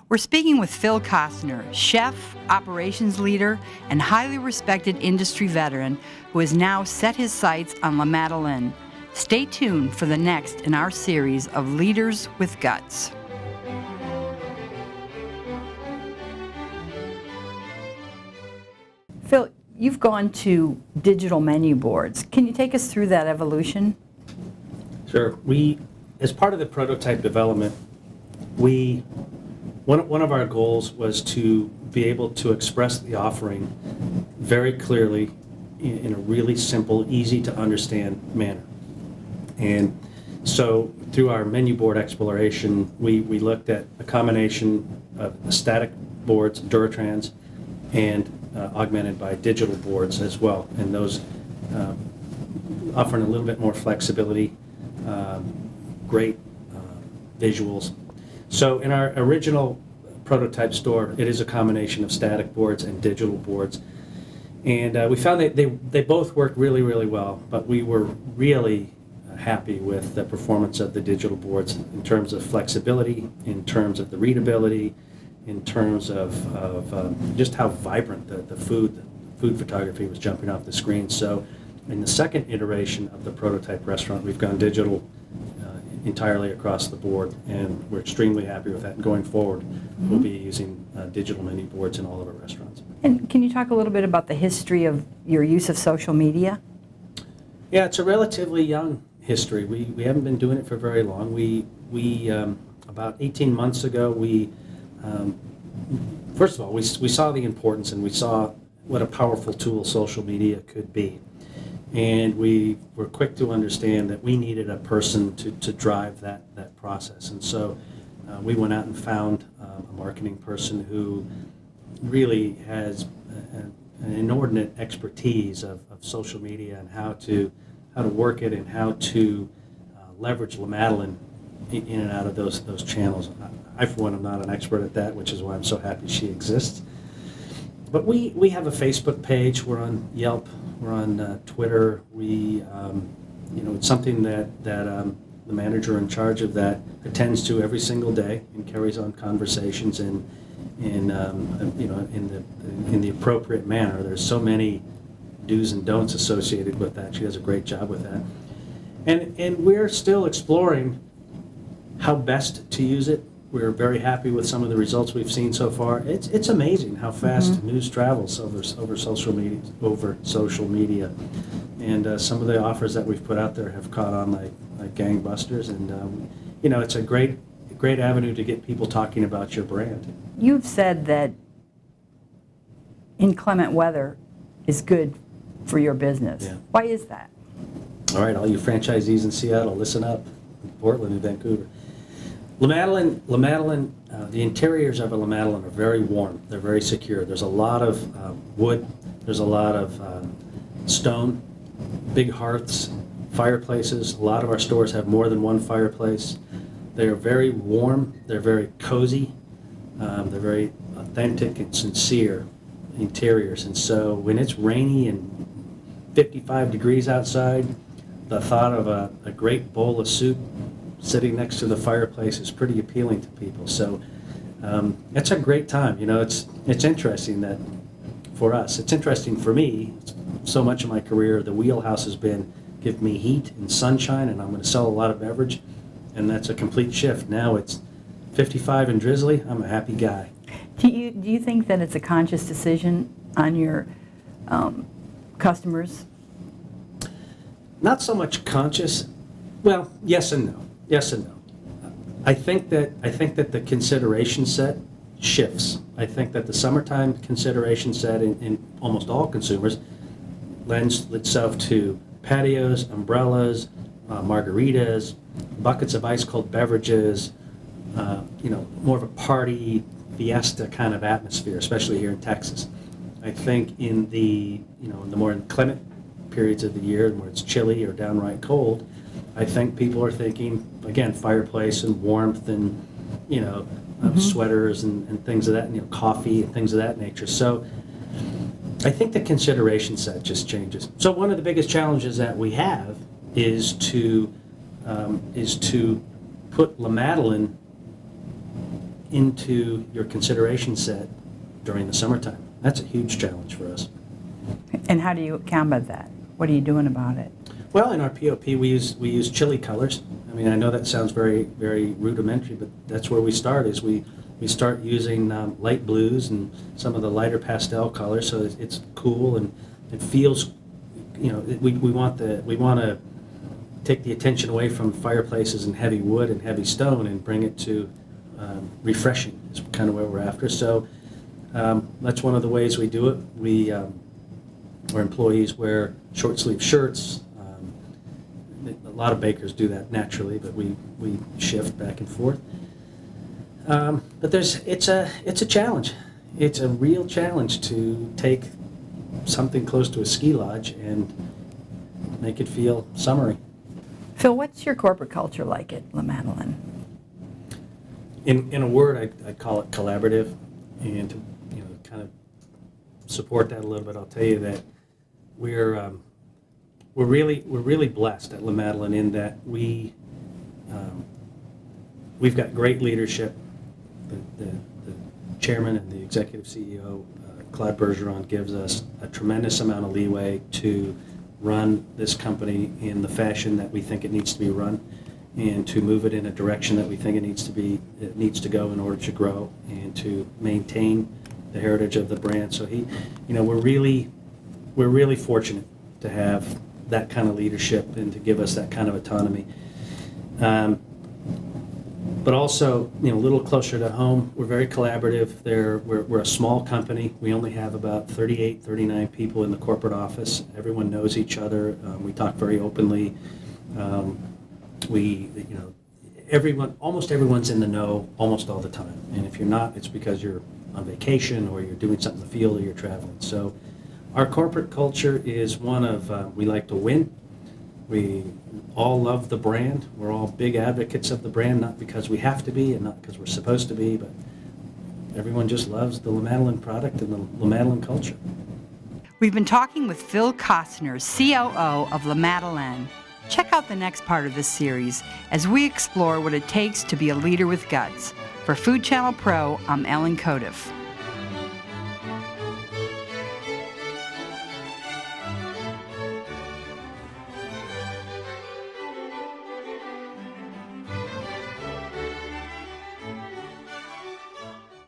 We're speaking with Phil Costner, chef, operations leader, and highly respected industry veteran who has now set his sights on La Madeleine. Stay tuned for the next in our series of Leaders with Guts. Phil, you've gone to digital menu boards. Can you take us through that evolution? Sure. As part of the prototype development, one of our goals was to be able to express the offering very clearly in a really simple, easy to understand manner. And so through our menu board exploration, we looked at a combination of static boards, Duratrans, and augmented by digital boards as well. And those offering a little bit more flexibility, great visuals. So in our original prototype store, it is a combination of static boards and digital boards. And we found that they both worked really, really well, but we were really happy with the performance of the digital boards in terms of flexibility, in terms of the readability, in terms of just how vibrant the food photography was jumping off the screen. So in the second iteration of the prototype restaurant, we've gone digital entirely across the board, and we're extremely happy with that. And going forward, we'll be using digital menu boards in all of our restaurants. And can you talk a little bit about the history of your use of social media? Yeah, it's a relatively young history. We haven't been doing it for very long. We about 18 months ago, first of all, we saw the importance, and we saw what a powerful tool social media could be. And we were quick to understand that we needed a person to drive that process. And so we went out and found a marketing person who really has an inordinate expertise of social media and how to work it and how to leverage La Madeleine in and out of those channels. I, for one, am not an expert at that, which is why I'm so happy she exists. But we have a Facebook page. We're on Yelp. We're on Twitter. It's something that the manager in charge of that attends to every single day and carries on conversations in the appropriate manner. There's so many do's and don'ts associated with that. She does a great job with that. And we're still exploring how best to use it. We're very happy with some of the results we've seen so far. It's amazing how fast news travels over social media, and some of the offers that we've put out there have caught on like gangbusters. And it's a great avenue to get people talking about your brand. You've said that inclement weather is good for your business. Yeah. Why is that? All right, all you franchisees in Seattle, listen up. Portland and Vancouver. La Madeleine, the interiors of a La Madeleine are very warm. They're very secure. There's a lot of wood. There's a lot of stone, big hearths, fireplaces. A lot of our stores have more than one fireplace. They're very warm. They're very cozy. They're very authentic and sincere interiors. And so when it's rainy and 55 degrees outside, the thought of a great bowl of soup sitting next to the fireplace is pretty appealing to people. So it's a great time. It's interesting that for us, it's interesting for me, so much of my career, the wheelhouse has been give me heat and sunshine, and I'm going to sell a lot of beverage, and that's a complete shift. Now it's 55 and drizzly, I'm a happy guy. Do you think that it's a conscious decision on your customers? Not so much conscious. Well, yes and no. Yes and no. I think that the consideration set shifts. I think that the summertime consideration set in almost all consumers lends itself to patios, umbrellas, margaritas, buckets of ice cold beverages, more of a party fiesta kind of atmosphere, especially here in Texas. I think in the more inclement periods of the year where it's chilly or downright cold, I think people are thinking, again, fireplace and warmth and, sweaters and things of that, coffee and things of that nature. So I think the consideration set just changes. So one of the biggest challenges that we have is to put La Madeleine into your consideration set during the summertime. That's a huge challenge for us. And how do you combat that? What are you doing about it? Well, in our POP, we use chili colors. I mean, I know that sounds very, very rudimentary, but that's where we start. Is we start using light blues and some of the lighter pastel colors, so it's cool and it feels. You know, we want to take the attention away from fireplaces and heavy wood and heavy stone and bring it to refreshing. Is kind of where we're after. So that's one of the ways we do it. Our employees wear short sleeve shirts. A lot of bakers do that naturally, but we shift back and forth. But it's a challenge. It's a real challenge to take something close to a ski lodge and make it feel summery. Phil, what's your corporate culture like at La Madeleine? In a word, I'd call it collaborative, and to kind of support that a little bit, I'll tell you that we're really blessed at La Madeleine in that we've got great leadership. The chairman and the executive CEO, Claude Bergeron, gives us a tremendous amount of leeway to run this company in the fashion that we think it needs to be run, and to move it in a direction that we think it needs to go in order to grow and to maintain the heritage of the brand. So we're really fortunate to have that kind of leadership and to give us that kind of autonomy. But also, a little closer to home, we're very collaborative. We're a small company. We only have about 38, 39 people in the corporate office. Everyone knows each other. We talk very openly. Almost everyone's in the know almost all the time. And if you're not, it's because you're on vacation or you're doing something in the field or you're traveling. So our corporate culture is one of, we like to win. We all love the brand. We're all big advocates of the brand, not because we have to be and not because we're supposed to be, but everyone just loves the La Madeleine product and the La Madeleine culture. We've been talking with Phil Costner, COO of La Madeleine. Check out the next part of this series as we explore what it takes to be a leader with guts. For Food Channel Pro, I'm Ellen Codiff.